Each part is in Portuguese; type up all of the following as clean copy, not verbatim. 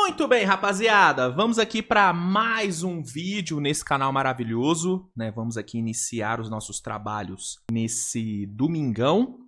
Muito bem, rapaziada, vamos aqui para mais um vídeo nesse canal maravilhoso, né? Vamos aqui iniciar os nossos trabalhos nesse domingão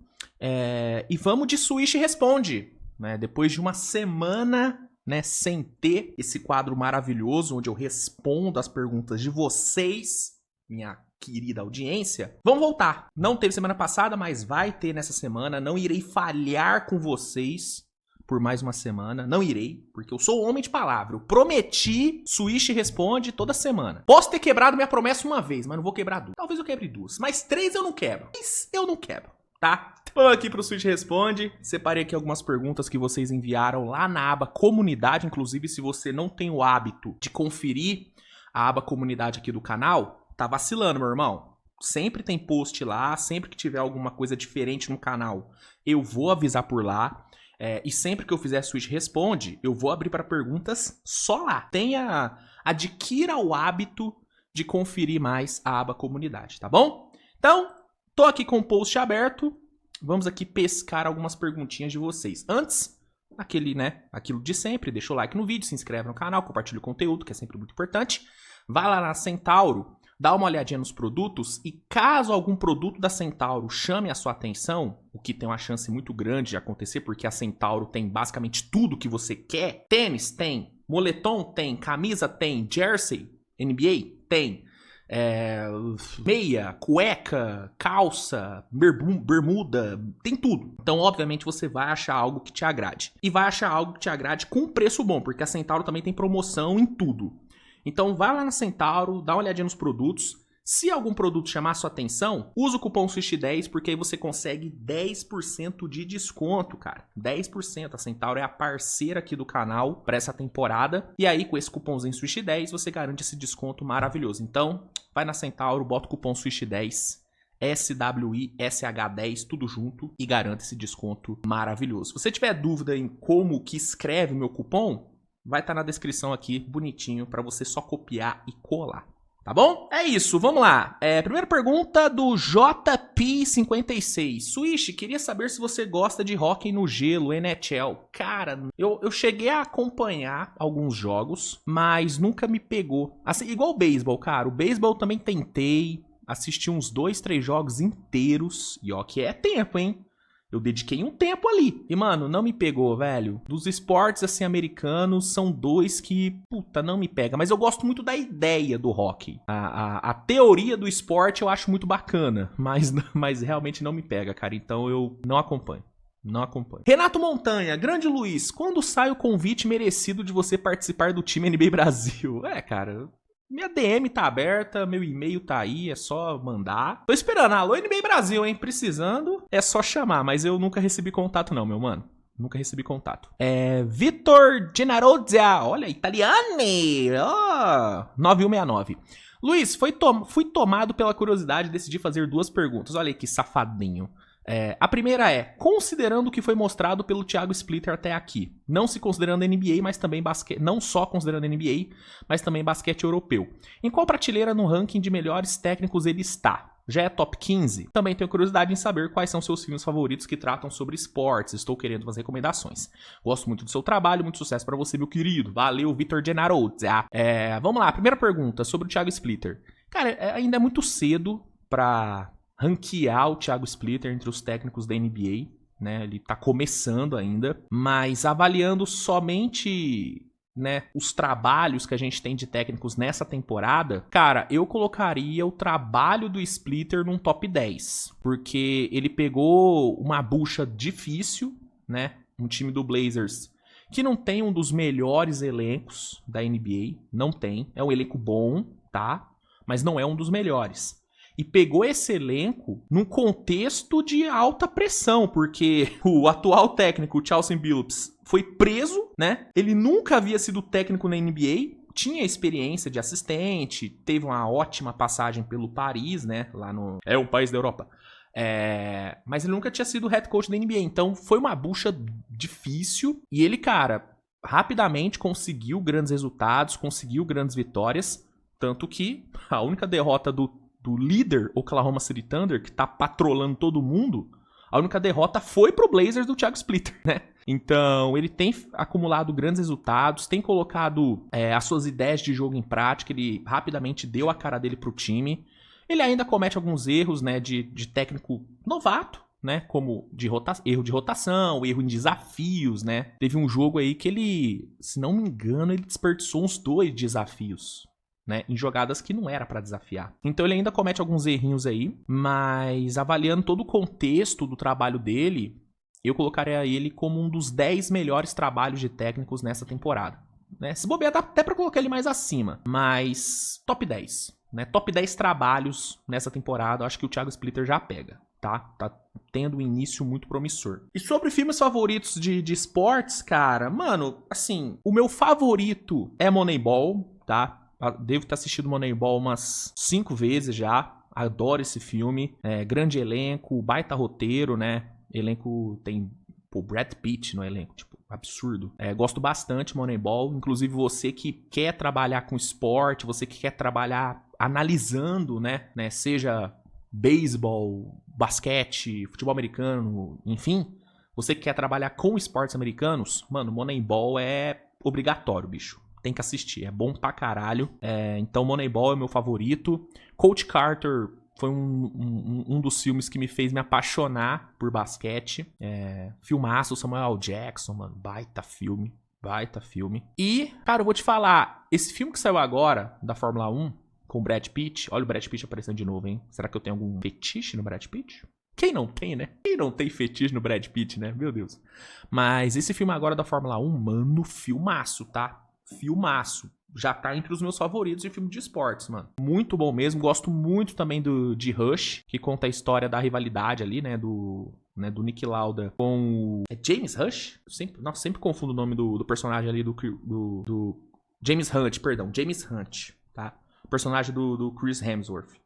e vamos de Switch Responde, né? Depois de uma semana, né, sem ter esse quadro maravilhoso onde eu respondo as perguntas de vocês, minha querida audiência, vamos voltar. Não teve semana passada, mas vai ter nessa semana. Não irei falhar com vocês por mais uma semana. Não irei, porque eu sou homem de palavra. Eu prometi Switch Responde toda semana. Posso ter quebrado minha promessa uma vez, mas não vou quebrar duas. Talvez eu quebre duas, mas três eu não quebro. Três eu não quebro, tá? Vamos aqui pro Switch Responde. Separei aqui algumas perguntas que vocês enviaram lá na aba Comunidade. Inclusive, se você não tem o hábito de conferir a aba Comunidade aqui do canal, tá vacilando, meu irmão. Sempre tem post lá, sempre que tiver alguma coisa diferente no canal, eu vou avisar por lá. E sempre que eu fizer Switch Responde, eu vou abrir para perguntas só lá. Adquira o hábito de conferir mais a aba Comunidade, tá bom? Então, tô aqui com o post aberto. Vamos aqui pescar algumas perguntinhas de vocês. Antes, aquilo de sempre, deixa o like no vídeo, se inscreve no canal, compartilha o conteúdo, que é sempre muito importante. Vai lá na Centauro, dá uma olhadinha nos produtos e caso algum produto da Centauro chame a sua atenção, o que tem uma chance muito grande de acontecer, porque a Centauro tem basicamente tudo que você quer. Tênis tem, moletom tem, camisa tem, jersey, NBA tem, meia, cueca, calça, bermuda, tem tudo. Então, obviamente, você vai achar algo que te agrade. E vai achar algo que te agrade com preço bom, porque a Centauro também tem promoção em tudo. Então vai lá na Centauro, dá uma olhadinha nos produtos. Se algum produto chamar a sua atenção, usa o cupom SWITCH10, porque aí você consegue 10% de desconto, cara. 10%. A Centauro é a parceira aqui do canal para essa temporada. E aí, com esse cupomzinho SWITCH10, você garante esse desconto maravilhoso. Então, vai na Centauro, bota o cupom SWITCH10, SWISH10, tudo junto, e garante esse desconto maravilhoso. Se você tiver dúvida em como que escreve o meu cupom, vai estar na descrição aqui, bonitinho, para você só copiar e colar, tá bom? É isso, vamos lá. Primeira pergunta do JP56. Switch, queria saber se você gosta de hóquei no gelo, NHL. Cara, eu cheguei a acompanhar alguns jogos, mas nunca me pegou. Assim, igual o beisebol, cara. O beisebol também tentei, assisti uns 2, 3 jogos inteiros, e ó que é tempo, hein? Eu dediquei um tempo ali. E, mano, não me pegou, velho. Dos esportes, assim, americanos, são dois que, puta, não me pega. Mas eu gosto muito da ideia do hóquei. A teoria do esporte eu acho muito bacana. Mas realmente não me pega, cara. Então eu não acompanho. Não acompanho. Renato Montanha, grande Luiz, quando sai o convite merecido de você participar do time NBA Brasil? Cara... Minha DM tá aberta, meu e-mail tá aí, é só mandar. Tô esperando, alô NBA Brasil, hein? Precisando, é só chamar, mas eu nunca recebi contato não, meu mano. Nunca recebi contato. Vitor Gennarozia, olha, italiane, 9169. Luiz, fui tomado pela curiosidade e decidi fazer duas perguntas. Olha aí que safadinho. A primeira é, considerando o que foi mostrado pelo Thiago Splitter até aqui, não se considerando NBA, mas também basquete, não só considerando NBA, mas também basquete europeu, em qual prateleira no ranking de melhores técnicos ele está? Já é top 15? Também tenho curiosidade em saber quais são seus filmes favoritos que tratam sobre esportes. Estou querendo umas recomendações. Gosto muito do seu trabalho, muito sucesso pra você, meu querido. Valeu, Vitor Gennarozia. Vamos lá, primeira pergunta sobre o Thiago Splitter. Cara, ainda é muito cedo pra ranquear o Thiago Splitter entre os técnicos da NBA, né? Ele tá começando ainda, mas avaliando somente, né, os trabalhos que a gente tem de técnicos nessa temporada, cara, eu colocaria o trabalho do Splitter num top 10, porque ele pegou uma bucha difícil, né? Um time do Blazers que não tem um dos melhores elencos da NBA, não tem, é um elenco bom, tá? Mas não é um dos melhores. E pegou esse elenco num contexto de alta pressão, porque o atual técnico, o Chauncey Billups, foi preso, né? Ele nunca havia sido técnico na NBA, tinha experiência de assistente, teve uma ótima passagem pelo Paris, né? Lá no... É um país da Europa. Mas ele nunca tinha sido head coach da NBA, então foi uma bucha difícil. E ele, cara, rapidamente conseguiu grandes resultados, conseguiu grandes vitórias, tanto que a única derrota do líder Oklahoma City Thunder, que tá patrolando todo mundo, A única derrota foi pro Blazers do Thiago Splitter, né? Então, ele tem acumulado grandes resultados, tem colocado as suas ideias de jogo em prática, ele rapidamente deu a cara dele pro time. Ele ainda comete alguns erros, né, de técnico novato, né, como erro de rotação, erro em desafios, né. Teve um jogo aí que ele, se não me engano, ele desperdiçou uns 2 desafios, né, em jogadas que não era pra desafiar. Então ele ainda comete alguns errinhos aí, mas avaliando todo o contexto do trabalho dele, eu colocaria ele como um dos 10 melhores trabalhos de técnicos nessa temporada, né. Se bobear, dá até pra colocar ele mais acima, mas top 10. Né, top 10 trabalhos nessa temporada, eu acho que o Thiago Splitter já pega, tá? Tá tendo um início muito promissor. E sobre filmes favoritos de esportes, cara, mano, assim, o meu favorito é Moneyball, tá? Eu devo ter assistido Moneyball umas 5 vezes já, adoro esse filme, grande elenco, baita roteiro, né? Elenco tem, pô, Brad Pitt no elenco, tipo, absurdo. Gosto bastante de Moneyball. Inclusive, você que quer trabalhar com esporte, você que quer trabalhar analisando, né? Seja beisebol, basquete, futebol americano, enfim. Você que quer trabalhar com esportes americanos, mano, Moneyball é obrigatório, bicho. Tem que assistir, é bom pra caralho. Então, Moneyball é meu favorito. Coach Carter foi um dos filmes que me fez me apaixonar por basquete. Filmaço, Samuel L. Jackson, mano. Baita filme. Baita filme. E, cara, eu vou te falar. Esse filme que saiu agora, da Fórmula 1, com o Brad Pitt. Olha o Brad Pitt aparecendo de novo, hein? Será que eu tenho algum fetiche no Brad Pitt? Quem não tem, né? Quem não tem fetiche no Brad Pitt, né? Meu Deus. Mas esse filme agora da Fórmula 1, mano, filmaço, tá? Filmaço. Já tá entre os meus favoritos de filme de esportes, mano. Muito bom mesmo. Gosto muito também de Rush, que conta a história da rivalidade ali, né? Do Niki Lauda com o... James Rush? Sempre confundo o nome do personagem ali do James Hunt, perdão. James Hunt, tá? O personagem do Chris Hemsworth.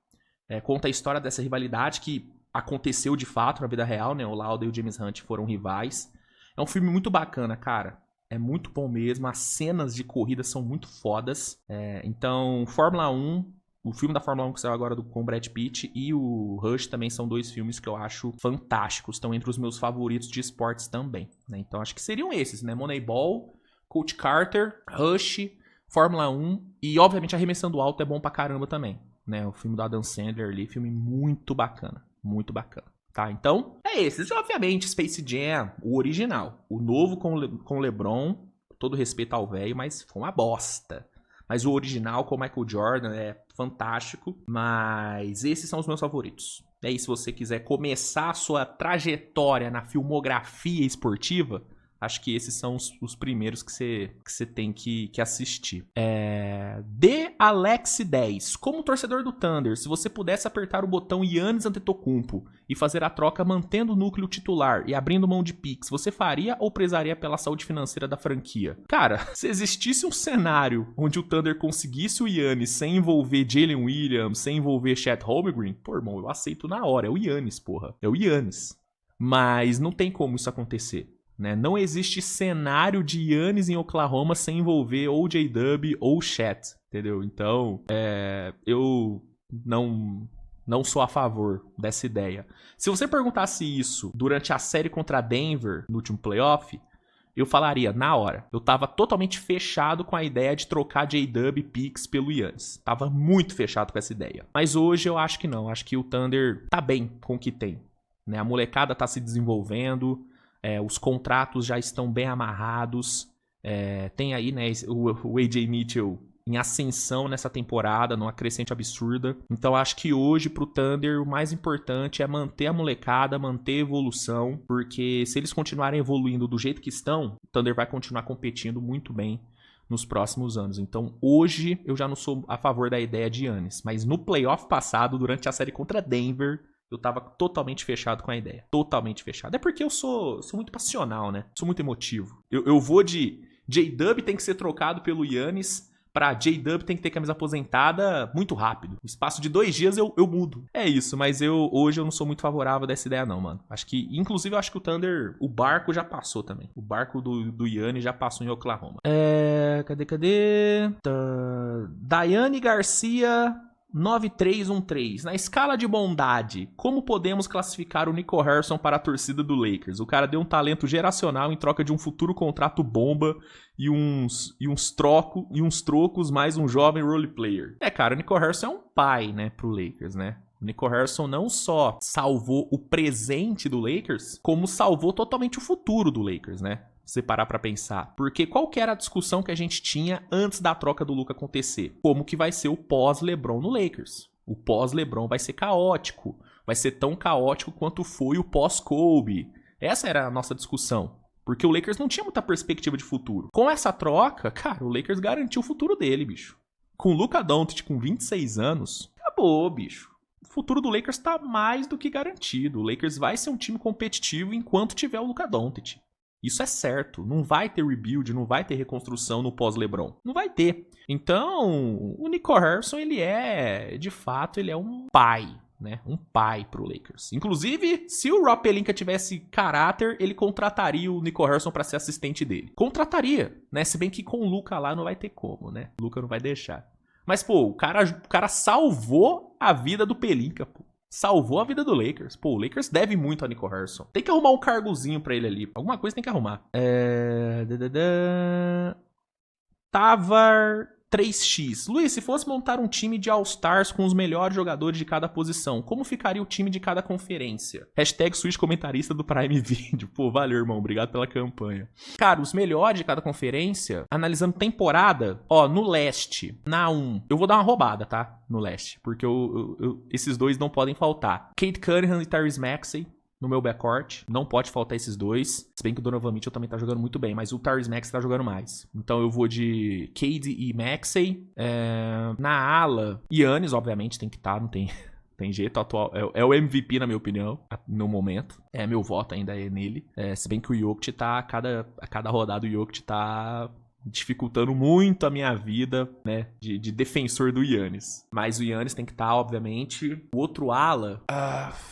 Conta a história dessa rivalidade que aconteceu de fato na vida real, né? O Lauda e o James Hunt foram rivais. É um filme muito bacana, cara. É muito bom mesmo, as cenas de corrida são muito fodas. Então, Fórmula 1, o filme da Fórmula 1 que saiu agora com o Brad Pitt e o Rush também são 2 filmes que eu acho fantásticos. Estão entre os meus favoritos de esportes também, né? Então, acho que seriam esses, né? Moneyball, Coach Carter, Rush, Fórmula 1 e, obviamente, Arremessando Alto é bom pra caramba também, né? O filme do Adam Sandler ali, filme muito bacana, muito bacana. Tá, então, esses. Obviamente, Space Jam, o original. O novo com o LeBron, todo respeito ao velho, mas foi uma bosta. Mas o original com o Michael Jordan é fantástico. Mas esses são os meus favoritos. E aí, se você quiser começar a sua trajetória na filmografia esportiva, acho que esses são os primeiros que você tem que assistir. The Alex 10. Como torcedor do Thunder, se você pudesse apertar o botão Giannis Antetokounmpo e fazer a troca mantendo o núcleo titular e abrindo mão de picks, você faria ou prezaria pela saúde financeira da franquia? Cara, se existisse um cenário onde o Thunder conseguisse o Giannis sem envolver Jalen Williams, sem envolver Chet Holmgren, pô, irmão, eu aceito na hora. É o Giannis, porra. É o Giannis. Mas não tem como isso acontecer. Né? Não existe cenário de Giannis em Oklahoma sem envolver ou J-Dub ou Chet, entendeu? Então, eu não sou a favor dessa ideia. Se você perguntasse isso durante a série contra Denver, no último playoff, eu falaria, na hora. Eu tava totalmente fechado com a ideia de trocar J-Dub e Picks pelo Giannis. Tava muito fechado com essa ideia. Mas hoje eu acho que não. Acho que o Thunder tá bem com o que tem. Né? A molecada tá se desenvolvendo. Os contratos já estão bem amarrados. Tem aí, né, o AJ Mitchell em ascensão nessa temporada, numa crescente absurda. Então acho que hoje pro Thunder o mais importante é manter a molecada, manter a evolução, porque se eles continuarem evoluindo do jeito que estão, o Thunder vai continuar competindo muito bem nos próximos anos. Então hoje eu já não sou a favor da ideia de Giannis, mas no playoff passado, durante a série contra Denver, eu tava totalmente fechado com a ideia. Totalmente fechado. É porque eu sou muito passional, né? Sou muito emotivo. Eu vou de J-Dub tem que ser trocado pelo Giannis pra J-Dub tem que ter camisa aposentada muito rápido. No espaço de 2 dias eu mudo. É isso, mas hoje eu não sou muito favorável dessa ideia não, mano. Inclusive eu acho que o Thunder, o barco já passou também. O barco do Giannis já passou em Oklahoma. Cadê? Daiane Garcia... 9313. Na escala de bondade, como podemos classificar o Nico Harrison para a torcida do Lakers? O cara deu um talento geracional em troca de um futuro contrato bomba e uns trocos mais um jovem role player. Cara, o Nico Harrison é um pai, né, pro Lakers, né? O Nico Harrison não só salvou o presente do Lakers, como salvou totalmente o futuro do Lakers, né? Se parar pra pensar. Porque qual que era a discussão que a gente tinha antes da troca do Luka acontecer? Como que vai ser o pós-LeBron no Lakers? O pós-LeBron vai ser caótico. Vai ser tão caótico quanto foi o pós-Kobe. Essa era a nossa discussão. Porque o Lakers não tinha muita perspectiva de futuro. Com essa troca, cara, o Lakers garantiu o futuro dele, bicho. Com o Luka Doncic com 26 anos, acabou, bicho. O futuro do Lakers tá mais do que garantido. O Lakers vai ser um time competitivo enquanto tiver o Luka Doncic. Isso é certo. Não vai ter rebuild, não vai ter reconstrução no pós-LeBron. Não vai ter. Então, o Nico Harrison, de fato, ele é um pai, né? Um pai pro Lakers. Inclusive, se o Rob Pelinka tivesse caráter, ele contrataria o Nico Harrison pra ser assistente dele. Contrataria, né? Se bem que com o Luka lá não vai ter como, né? O Luka não vai deixar. Mas, pô, o cara salvou a vida do Pelinka, pô. Salvou a vida do Lakers. Pô, o Lakers deve muito a Nico Harrison. Tem que arrumar um cargozinho pra ele ali. Alguma coisa tem que arrumar. Tavar 3x. Luiz, se fosse montar um time de All-Stars com os melhores jogadores de cada posição, como ficaria o time de cada conferência? Hashtag Switch comentarista do Prime Video. Pô, valeu, irmão. Obrigado pela campanha. Cara, os melhores de cada conferência, analisando temporada, ó, no leste, na 1. Eu vou dar uma roubada, tá? No leste. Porque esses dois não podem faltar. Cade Cunningham e Tyrese Maxey. No meu backcourt, não pode faltar esses dois. Se bem que o Donovan Mitchell também tá jogando muito bem, mas o Tyrese Maxey tá jogando mais. Então eu vou de Cade e Maxey. Na ala, Giannis, obviamente, tem que estar, não tem jeito. Atual, é o MVP, na minha opinião, no momento. Meu voto ainda é nele. Se bem que o Jokic tá, a cada rodada o Jokic tá dificultando muito a minha vida, né, de defensor do Giannis. Mas o Giannis tem que estar, obviamente. O outro ala,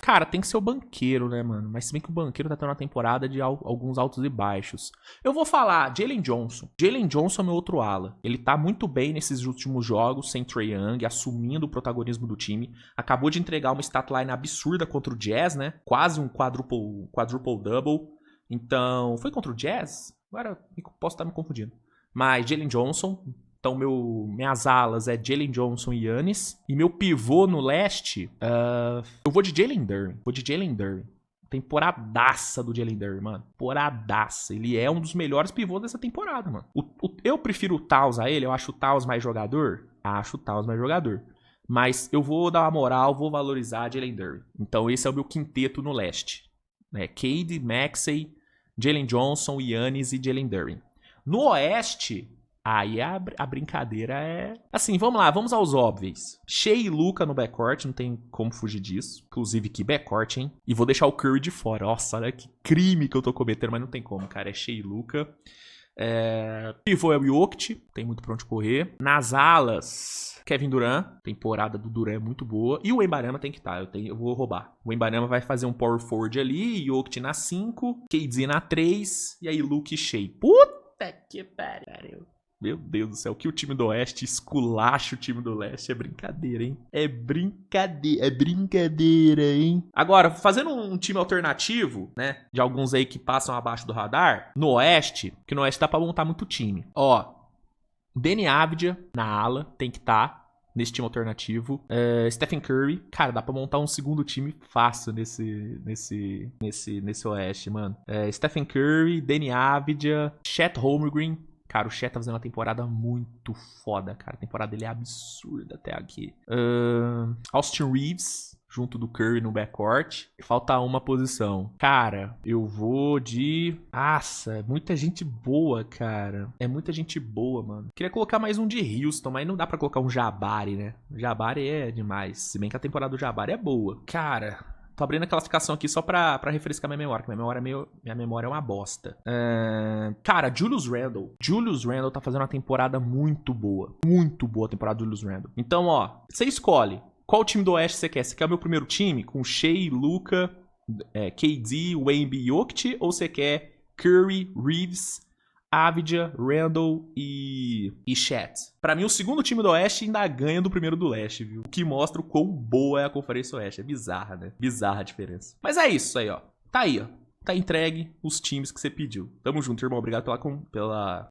cara, tem que ser o banqueiro, né, mano? Mas se bem que o banqueiro tá tendo uma temporada de alguns altos e baixos. Eu vou falar Jalen Johnson. Jalen Johnson é meu outro ala. Ele tá muito bem nesses últimos jogos, sem Trae Young, assumindo o protagonismo do time. Acabou de entregar uma statline absurda contra o Jazz, né? Quase um quadruple-double. Então, foi contra o Jazz? Agora posso estar me confundindo. Mas Jalen Johnson, então minhas alas é Jalen Johnson e Giannis. E meu pivô no leste, eu vou de Jalen Duren. Temporadaça do Jalen Duren, mano. Temporadaça. Ele é um dos melhores pivôs dessa temporada, mano. Eu prefiro o Towns a ele, eu acho o Towns mais jogador. Mas eu vou dar uma moral, vou valorizar Jalen Duren. Então esse é o meu quinteto no leste. Cade, Maxey, Jalen Johnson, Giannis e Jalen Duren. No oeste, aí a brincadeira é... Assim, vamos lá, vamos aos óbvios. Shea e Luka no backcourt, não tem como fugir disso. Inclusive, que backcourt, hein? E vou deixar o Curry de fora. Nossa, olha que crime que eu tô cometendo, mas não tem como, cara. É Shea e Luka. Pivô é o Jokic, tem muito pra onde correr. Nas alas, Kevin Durant. Temporada do Durant é muito boa. E o Wembanyama tem que estar, eu vou roubar. O Wembanyama vai fazer um power forward ali. Jokic na 5, KD na 3. E aí Luka e Shea. Puta que pariu. Meu Deus do céu, que o time do Oeste esculacha o time do Leste. É brincadeira, hein? É brincadeira, hein? Agora, fazendo um time alternativo, né? De alguns aí que passam abaixo do radar. No Oeste, que no Oeste dá pra montar muito time. Ó, Deni Avdija na ala, tem que estar nesse time alternativo. Stephen Curry, cara, dá pra montar um segundo time fácil nesse Oeste, mano. Stephen Curry, Deni Avdija, Chet Holmgren. Cara, o Chet tá fazendo uma temporada muito foda, cara. A temporada dele é absurda até aqui. Austin Reeves, junto do Curry no backcourt. Falta uma posição. Cara, eu vou de... Nossa, muita gente boa, cara. É muita gente boa, mano. Queria colocar mais um de Houston, mas não dá pra colocar um Jabari, né? O Jabari é demais. Se bem que a temporada do Jabari é boa. Cara... Tô abrindo a classificação aqui só pra refrescar minha memória, que minha memória é uma bosta. Cara, Julius Randle. Julius Randle tá fazendo uma temporada muito boa. Muito boa a temporada do Julius Randle. Então, ó, você escolhe qual time do Oeste você quer. Você quer o meu primeiro time com Shea, Luka, KD, Wemby e Jokic? Ou você quer Curry, Reeves, Avdija, Randle e Chet. Pra mim, o segundo time do Oeste ainda ganha do primeiro do Leste, viu? O que mostra o quão boa é a Conferência Oeste. É bizarra, né? Bizarra a diferença. Mas é isso aí, ó. Tá aí, ó. Tá entregue os times que você pediu. Tamo junto, irmão. Obrigado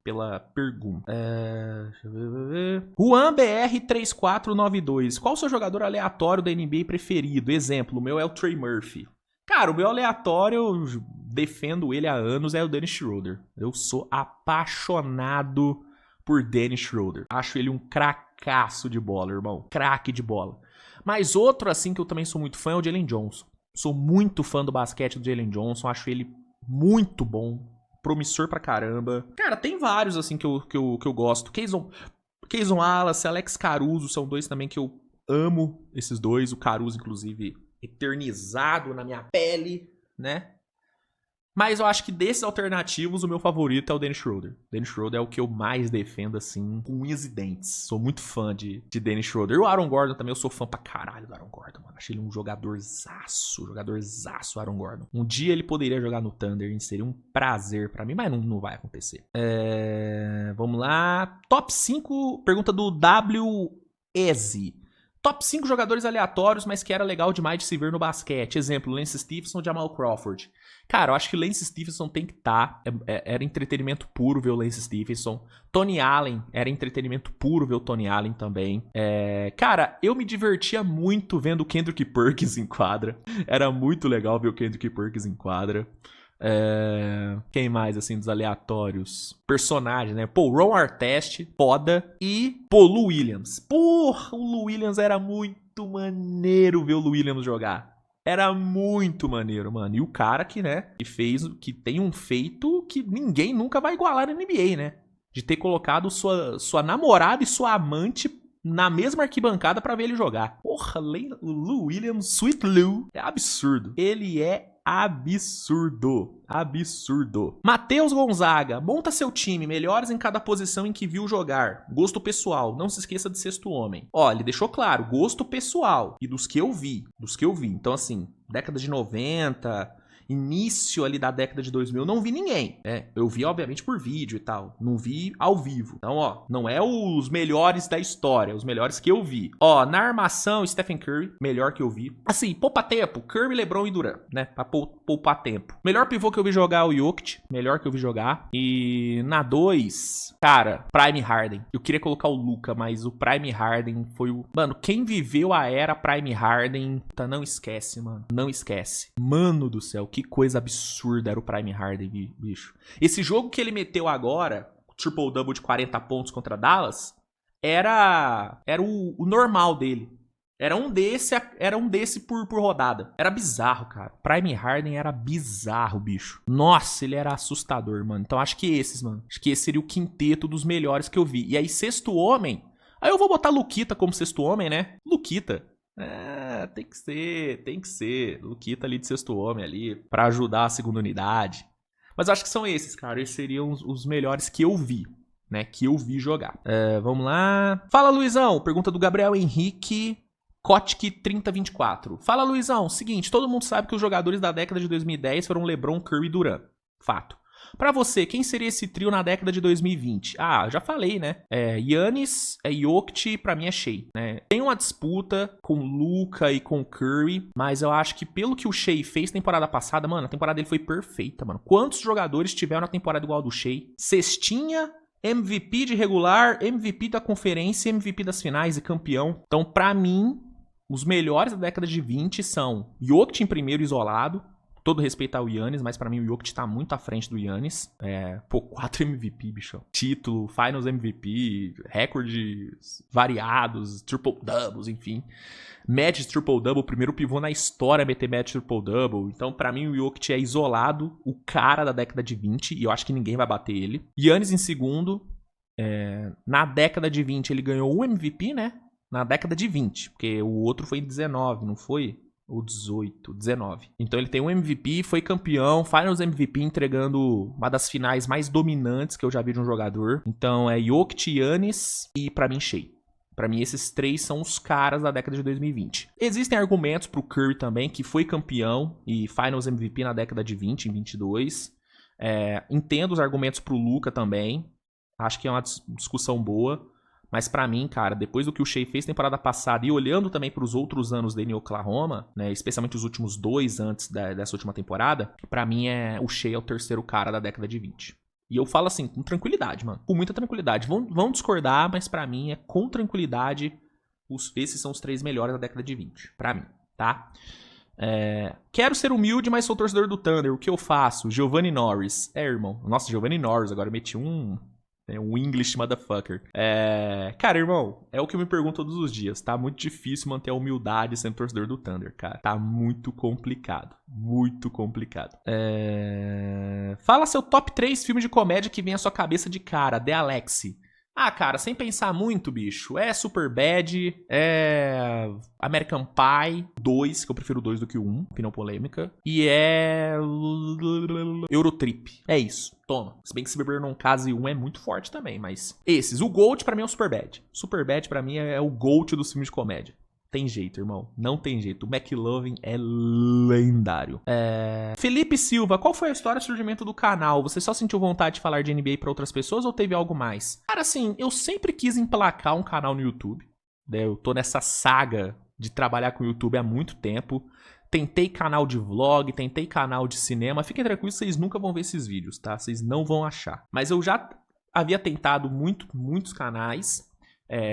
pela pergunta. Deixa eu ver. Juan BR3492. Qual o seu jogador aleatório da NBA preferido? Exemplo, o meu é o Trey Murphy. Cara, o meu aleatório, eu defendo ele há anos, é o Dennis Schroeder. Eu sou apaixonado por Dennis Schroeder. Acho ele um cracaço de bola, irmão. Craque de bola. Mas outro, assim, que eu também sou muito fã é o Jalen Johnson. Sou muito fã do basquete do Jalen Johnson. Acho ele muito bom. Promissor pra caramba. Cara, tem vários, assim, que eu gosto. Keyson Wallace, Alex Caruso são dois também que eu amo, esses dois. O Caruso, inclusive, eternizado na minha pele, né? Mas eu acho que desses alternativos, o meu favorito é o Dennis Schroeder. Dennis Schroeder é o que eu mais defendo, assim, com unhas e dentes. Sou muito fã de Dennis Schroeder. E o Aaron Gordon também, eu sou fã pra caralho do Aaron Gordon, mano. Achei ele um jogadorzaço, Aaron Gordon. Um dia ele poderia jogar no Thunder, e seria um prazer pra mim, mas não vai acontecer. Vamos lá. Top 5, pergunta do W. Easy. Top 5 jogadores aleatórios, mas que era legal demais de se ver no basquete. Exemplo, Lance Stephenson, Jamal Crawford. Cara, eu acho que Lance Stephenson tem que estar. Era entretenimento puro ver o Lance Stephenson. Tony Allen, era entretenimento puro ver o Tony Allen também. Cara, eu me divertia muito vendo o Kendrick Perkins em quadra. Era muito legal ver o Kendrick Perkins em quadra. Quem mais, assim, dos aleatórios? Personagem, né? Pô, Ron Artest, foda. E, pô, Lou Williams. Porra, o Lou Williams era muito maneiro ver o Lou Williams jogar. Era muito maneiro, mano. E o cara que, né, que tem um feito que ninguém nunca vai igualar na NBA, né? De ter colocado sua namorada e sua amante na mesma arquibancada pra ver ele jogar. Porra, o Lou Williams, Sweet Lou, é absurdo. Ele é absurdo. Matheus Gonzaga. Monta seu time, melhores em cada posição em que viu jogar. Gosto pessoal. Não se esqueça de sexto homem. Ó, ele deixou claro, gosto pessoal. E dos que eu vi. Então, assim, década de 90... início ali da década de 2000, não vi ninguém. Eu vi, obviamente, por vídeo e tal. Não vi ao vivo. Então, ó, não é os melhores da história, os melhores que eu vi. Ó, na armação, Stephen Curry, melhor que eu vi. Assim, poupa tempo, Curry, LeBron e Durant, né? Pra poupar tempo. Melhor pivô que eu vi jogar é o Jokic, melhor que eu vi jogar. E na 2, cara, Prime Harden. Eu queria colocar o Luka, mas o Prime Harden foi o... Mano, quem viveu a era Prime Harden, não esquece, mano. Não esquece. Mano do céu, que coisa absurda era o Prime Harden, bicho. Esse jogo que ele meteu agora, o triple-double de 40 pontos contra Dallas, era o normal dele. Era um desse por rodada. Era bizarro, cara. Prime Harden era bizarro, bicho. Nossa, ele era assustador, mano. Então acho que esses, mano. Acho que esse seria o quinteto dos melhores que eu vi. E aí, sexto homem... Aí eu vou botar Luquita como sexto homem, né? Luquita. Tem que ser. Luquita ali de sexto homem ali, pra ajudar a segunda unidade. Mas eu acho que são esses, cara. Esses seriam os melhores que eu vi, né? Que eu vi jogar. Vamos lá. Fala, Luizão. Pergunta do Gabriel Henrique Kotic 3024. Fala, Luizão. Seguinte, todo mundo sabe que os jogadores da década de 2010 foram LeBron, Curry e Durant. Fato. Pra você, quem seria esse trio na década de 2020? Ah, já falei, né? Giannis, Jokic, pra mim é Shea, né? Tem uma disputa com Luka e com Curry, mas eu acho que pelo que o Shea fez temporada passada, mano, a temporada dele foi perfeita, mano. Quantos jogadores tiveram na temporada igual a do Shea? Cestinha, MVP de regular, MVP da conferência, MVP das finais e campeão. Então, pra mim, os melhores da década de 20 são Jokic em primeiro, isolado. Todo respeito ao Giannis, mas pra mim o Jokic tá muito à frente do Giannis. 4 MVP, bicho. Título, Finals MVP, recordes variados, triple-doubles, enfim. Match triple-double, primeiro pivô na história a meter match triple-double. Então, pra mim, o Jokic é isolado, o cara da década de 20, e eu acho que ninguém vai bater ele. Giannis em segundo. Na década de 20, ele ganhou um MVP, né? Na década de 20, porque o outro foi em 19, não foi? Ou 18, 19. Então ele tem um MVP, foi campeão, Finals MVP, entregando uma das finais mais dominantes que eu já vi de um jogador. Então é Jokic, Giannis e pra mim Shea. Pra mim esses três são os caras da década de 2020. Existem argumentos pro Curry também, que foi campeão e Finals MVP na década de 20, em 22. Entendo os argumentos pro Luka também. Acho que é uma discussão boa. Mas pra mim, cara, depois do que o Shea fez temporada passada e olhando também pros outros anos dele em Oklahoma, né, especialmente os últimos 2 antes dessa última temporada, pra mim o Shea é o terceiro cara da década de 20. E eu falo assim, com tranquilidade, mano. Com muita tranquilidade. Vão discordar, mas pra mim é com tranquilidade. Esses são os 3 melhores da década de 20. Pra mim, tá? Quero ser humilde, mas sou torcedor do Thunder. O que eu faço? Giovanni Norris. Irmão. Nossa, Giovanni Norris. Agora eu meti um English motherfucker. Cara, irmão, é o que eu me pergunto todos os dias. Tá muito difícil manter a humildade sendo torcedor do Thunder, cara. Tá muito complicado. Muito complicado. Fala seu top 3 filmes de comédia que vem à sua cabeça de cara. The Alexi. Ah, cara, sem pensar muito, bicho. Superbad, American Pie 2, que eu prefiro o 2 do que o 1, opinião polêmica. E Eurotrip. É isso, toma. Se bem que Se Beber Não Case 1 é muito forte também, mas esses. O GOAT pra mim é o Superbad. Superbad pra mim é o GOAT dos filmes de comédia. Tem jeito, irmão. Não tem jeito. O McLovin é lendário. Felipe Silva, qual foi a história de surgimento do canal? Você só sentiu vontade de falar de NBA pra outras pessoas ou teve algo mais? Cara, assim, eu sempre quis emplacar um canal no YouTube. Né? Eu tô nessa saga de trabalhar com o YouTube há muito tempo. Tentei canal de vlog, tentei canal de cinema. Fiquem tranquilos, vocês nunca vão ver esses vídeos, tá? Vocês não vão achar. Mas eu já havia tentado muitos canais.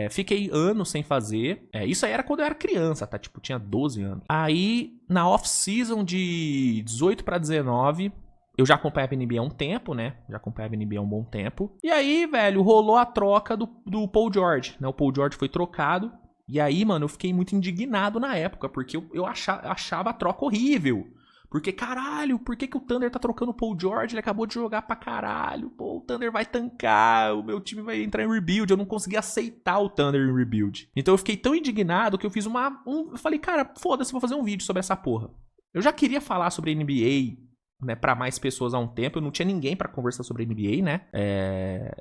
Fiquei anos sem fazer. Isso aí era quando eu era criança, tá? Tipo, tinha 12 anos. Aí, na off-season de 18 pra 19, eu já acompanhava a NBA há um tempo, né? Já acompanhava a NBA há um bom tempo. E aí, velho, rolou a troca do Paul George, né? O Paul George foi trocado. E aí, mano, eu fiquei muito indignado na época, porque eu achava a troca horrível. Porque, caralho, por que o Thunder tá trocando o Paul George? Ele acabou de jogar pra caralho. Pô, o Thunder vai tancar, o meu time vai entrar em rebuild. Eu não consegui aceitar o Thunder em rebuild. Então eu fiquei tão indignado que eu fiz eu falei, cara, foda-se, vou fazer um vídeo sobre essa porra. Eu já queria falar sobre NBA, né, pra mais pessoas há um tempo. Eu não tinha ninguém pra conversar sobre NBA, né?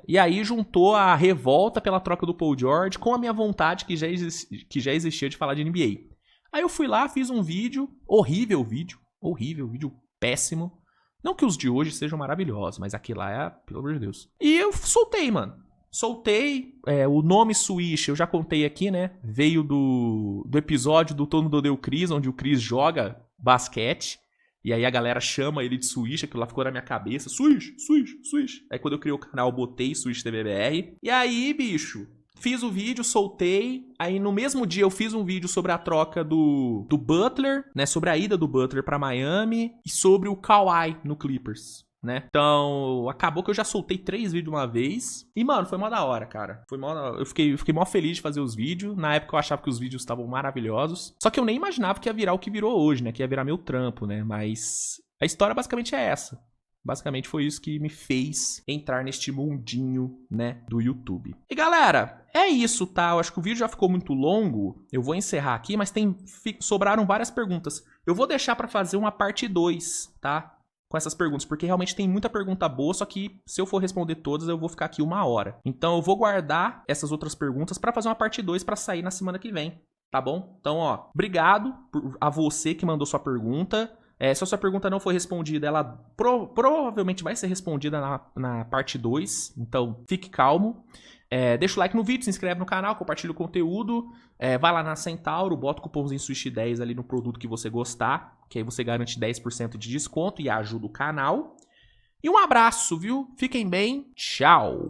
E aí juntou a revolta pela troca do Paul George com a minha vontade que já existia de falar de NBA. Aí eu fui lá, fiz um vídeo, horrível vídeo péssimo. Não que os de hoje sejam maravilhosos, mas aquele lá pelo amor de Deus. E eu soltei, mano. O nome Swish, eu já contei aqui, né? Veio do episódio do Todo Mundo Odeia o Chris, onde o Chris joga basquete. E aí a galera chama ele de Swish, aquilo lá ficou na minha cabeça. Swish. Aí quando eu criei o canal, eu botei Swish TVBR. E aí, bicho, fiz o vídeo, soltei. Aí no mesmo dia eu fiz um vídeo sobre a troca do Butler, né? Sobre a ida do Butler pra Miami e sobre o Kawhi no Clippers, né? Então, acabou que eu já soltei 3 vídeos de uma vez. E, mano, foi mó da hora, cara. Eu fiquei mó feliz de fazer os vídeos. Na época eu achava que os vídeos estavam maravilhosos. Só que eu nem imaginava que ia virar o que virou hoje, né? Que ia virar meu trampo, né? Mas a história basicamente é essa. Basicamente foi isso que me fez entrar neste mundinho, né, do YouTube. E galera, é isso, tá? Eu acho que o vídeo já ficou muito longo. Eu vou encerrar aqui, mas sobraram várias perguntas. Eu vou deixar pra fazer uma parte 2, tá? Com essas perguntas, porque realmente tem muita pergunta boa, só que se eu for responder todas, eu vou ficar aqui 1 hora. Então eu vou guardar essas outras perguntas pra fazer uma parte 2 pra sair na semana que vem, tá bom? Então, ó, obrigado a você que mandou sua pergunta. Se a sua pergunta não foi respondida, ela provavelmente vai ser respondida na parte 2. Então, fique calmo. Deixa o like no vídeo, se inscreve no canal, compartilha o conteúdo. Vai lá na Centauro, bota o cupomzinho SWISH10 ali no produto que você gostar. Que aí você garante 10% de desconto e ajuda o canal. E um abraço, viu? Fiquem bem. Tchau!